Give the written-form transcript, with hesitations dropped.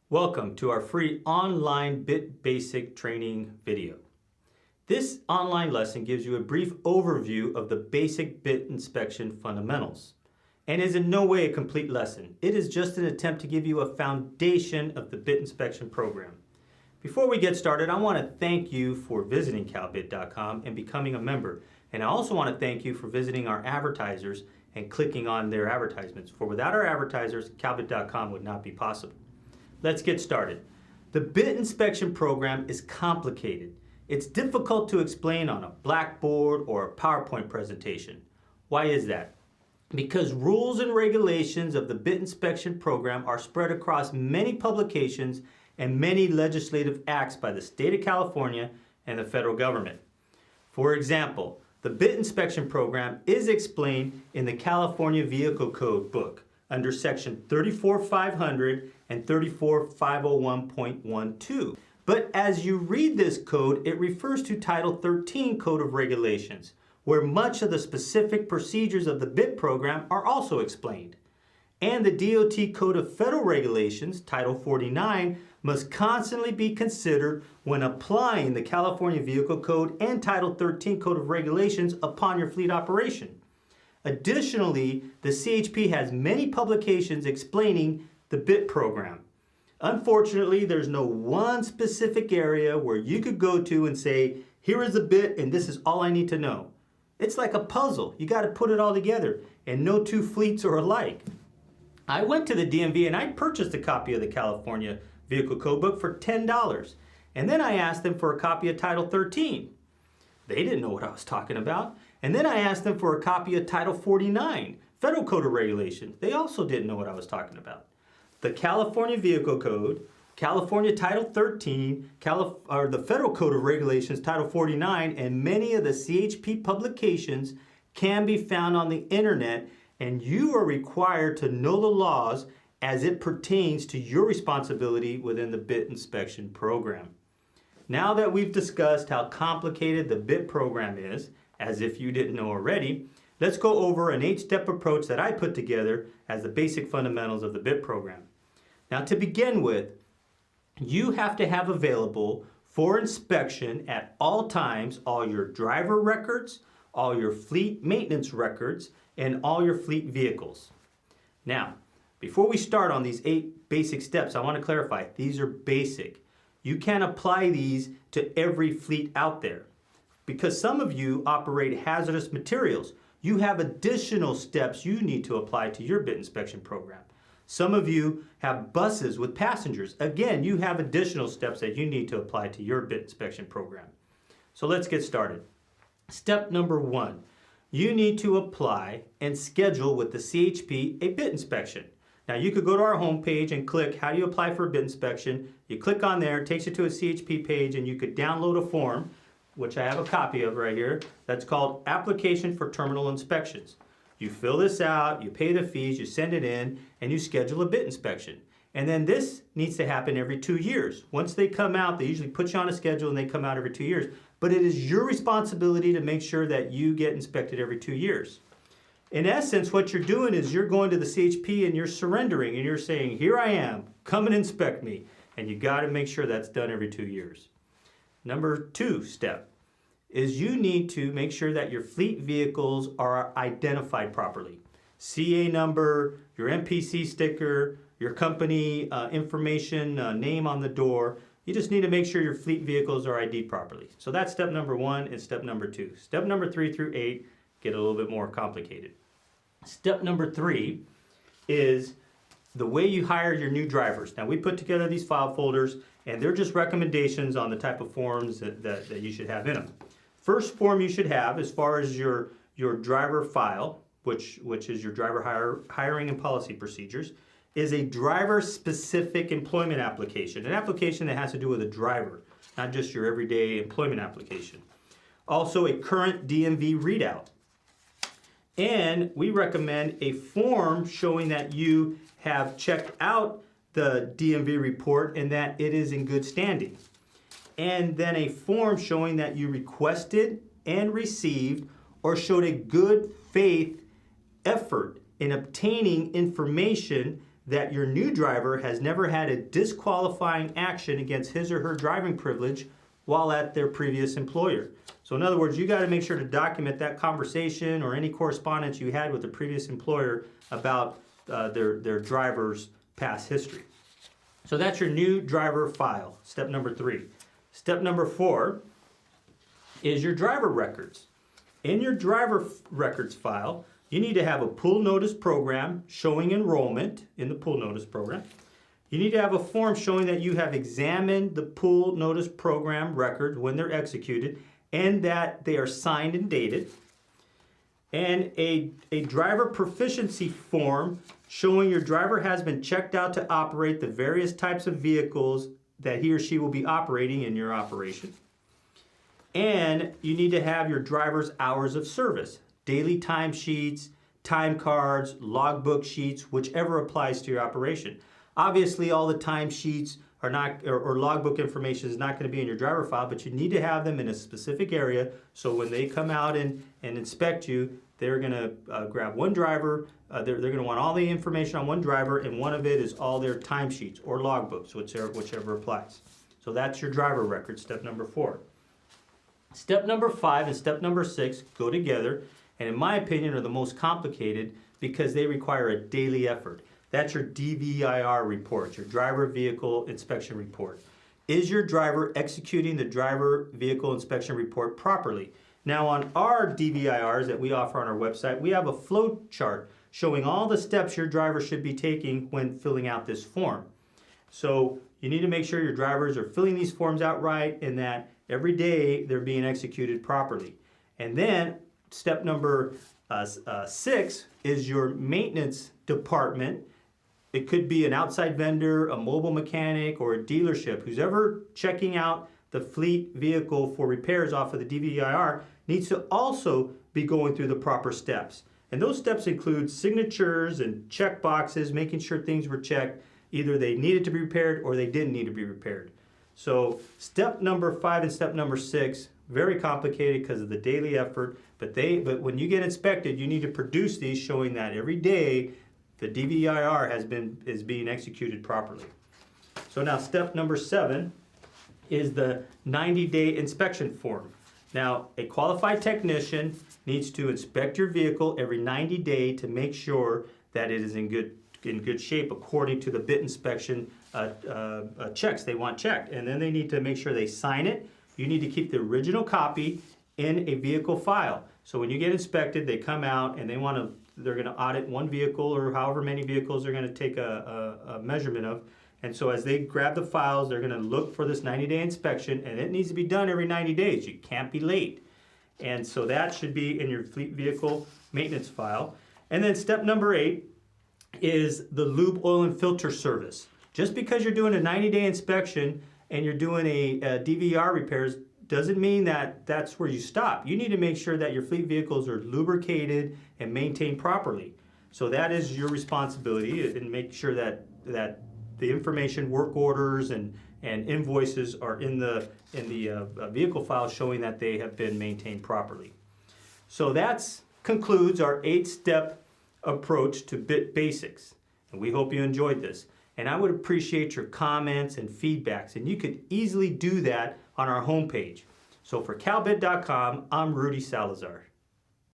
Welcome to our free online Bit Basic training video. This online lesson gives you a brief overview of the basic bit inspection fundamentals and is in no way a complete lesson. It is just an attempt to give you a foundation of the bit inspection program. Before we get started, I want to thank you for visiting calbit.com and becoming a member. And I also want to thank you for visiting our advertisers and clicking on their advertisements. For without our advertisers, calbit.com would not be possible. Let's get started. The bit inspection program is complicated. It's difficult to explain on a blackboard or a PowerPoint presentation. Why is that? Because rules and regulations of the bit inspection program are spread across many publications and many legislative acts by the state of California and the federal government. For example, the bit inspection program is explained in the California Vehicle Code book under section 34500 and 34501.12. But as you read this code, it refers to Title 13 Code of Regulations, where much of the specific procedures of the BIT program are also explained. And the DOT Code of Federal Regulations, Title 49, must constantly be considered when applying the California Vehicle Code and Title 13 Code of Regulations upon your fleet operation. Additionally, the CHP has many publications explaining the BIT program. Unfortunately, there's no one specific area where you could go to and say, here is the BIT and this is all I need to know. It's like a puzzle. You got to put it all together, and no two fleets are alike. I went to the DMV and I purchased a copy of the California Vehicle Code book for $10. And then I asked them for a copy of Title 13. They didn't know what I was talking about. And then I asked them for a copy of Title 49, Federal Code of Regulations. They also didn't know what I was talking about. The California Vehicle Code, California Title 13, the Federal Code of Regulations, Title 49, and many of the CHP publications can be found on the internet, and you are required to know the laws as it pertains to your responsibility within the BIT inspection program. Now that we've discussed how complicated the BIT program is, as if you didn't know already, let's go over an 8-step approach that I put together as the basic fundamentals of the BIT program. Now, to begin with, you have to have available for inspection at all times all your driver records, all your fleet maintenance records, and all your fleet vehicles. Now, before we start on these 8 basic steps, I want to clarify, these are basic. You can't apply these to every fleet out there. Because some of you operate hazardous materials, you have additional steps you need to apply to your BIT inspection program. Some of you have buses with passengers. Again, you have additional steps that you need to apply to your BIT inspection program. So let's get started. Step number 1, you need to apply and schedule with the CHP a BIT inspection. Now you could go to our homepage and click how do you apply for a BIT inspection. You click on there, it takes you to a CHP page, and you could download a form, which I have a copy of right here, that's called Application for Terminal Inspections. You fill this out, you pay the fees, you send it in, and you schedule a BIT inspection. And then this needs to happen every 2 years. Once they come out, they usually put you on a schedule and they come out every 2 years. But it is your responsibility to make sure that you get inspected every 2 years. In essence, what you're doing is you're going to the CHP and you're surrendering and you're saying, here I am, come and inspect me. And you got to make sure that's done every 2 years. Number 2 step is you need to make sure that your fleet vehicles are identified properly. CA number, your MPC sticker, your company information, name on the door. You just need to make sure your fleet vehicles are ID'd properly. So that's step number 1 and step number 2. Step number 3 through 8 get a little bit more complicated. Step number 3 is the way you hire your new drivers. Now we put together these file folders and they're just recommendations on the type of forms that you should have in them. First form you should have as far as your driver file, which is your driver hiring and policy procedures, is a driver-specific employment application, an application that has to do with a driver, not just your everyday employment application. Also a current DMV readout. And we recommend a form showing that you have checked out the DMV report and that it is in good standing. And then a form showing that you requested and received or showed a good faith effort in obtaining information that your new driver has never had a disqualifying action against his or her driving privilege while at their previous employer. So in other words, you got to make sure to document that conversation or any correspondence you had with the previous employer about their driver's past history. So that's your new driver file, step number 3. Step number 4 is your driver records. In your driver records file, you need to have a pool notice program showing enrollment in the pool notice program. You need to have a form showing that you have examined the pool notice program record when they're executed and that they are signed and dated. And a driver proficiency form showing your driver has been checked out to operate the various types of vehicles that he or she will be operating in your operation. And you need to have your driver's hours of service, daily time sheets, time cards, logbook sheets, whichever applies to your operation. Obviously, all the time sheets are not, or logbook information is not going to be in your driver file, but you need to have them in a specific area so when they come out and inspect you, they're going to grab one driver, they're going to want all the information on one driver, and one of it is all their timesheets or logbooks, whichever applies. So that's your driver record, step number 4. Step number 5 and step number 6 go together, and in my opinion are the most complicated because they require a daily effort. That's your DVIR report, your driver vehicle inspection report. Is your driver executing the driver vehicle inspection report properly? Now on our DVIRs that we offer on our website, we have a flow chart showing all the steps your driver should be taking when filling out this form. So you need to make sure your drivers are filling these forms out right and that every day they're being executed properly. And then step number 6 is your maintenance department. It could be an outside vendor, a mobile mechanic, or a dealership. Who's ever checking out the fleet vehicle for repairs off of the DVIR needs to also be going through the proper steps. And those steps include signatures and check boxes, making sure things were checked. Either they needed to be repaired or they didn't need to be repaired. So step number 5 and step number 6, very complicated because of the daily effort, but when you get inspected, you need to produce these showing that every day the DVIR is being executed properly. So now step number 7 is the 90-day inspection form. Now, a qualified technician needs to inspect your vehicle every 90 days to make sure that it is in good shape according to the bit inspection checks they want checked. And then they need to make sure they sign it. You need to keep the original copy in a vehicle file. So when you get inspected, they come out and they're going to audit one vehicle or however many vehicles they're going to take a measurement of. And so as they grab the files, they're going to look for this 90-day inspection, and it needs to be done every 90 days. You can't be late. And so that should be in your fleet vehicle maintenance file. And then step number 8 is the lube, oil, and filter service. Just because you're doing a 90-day inspection and you're doing a DVR repairs doesn't mean that that's where you stop. You need to make sure that your fleet vehicles are lubricated and maintained properly. So that is your responsibility, and make sure that the information, work orders, and invoices are in the vehicle file showing that they have been maintained properly. So that concludes our 8-step approach to bit basics. And we hope you enjoyed this. And I would appreciate your comments and feedbacks. And you could easily do that on our homepage. So for calbit.com, I'm Rudy Salazar.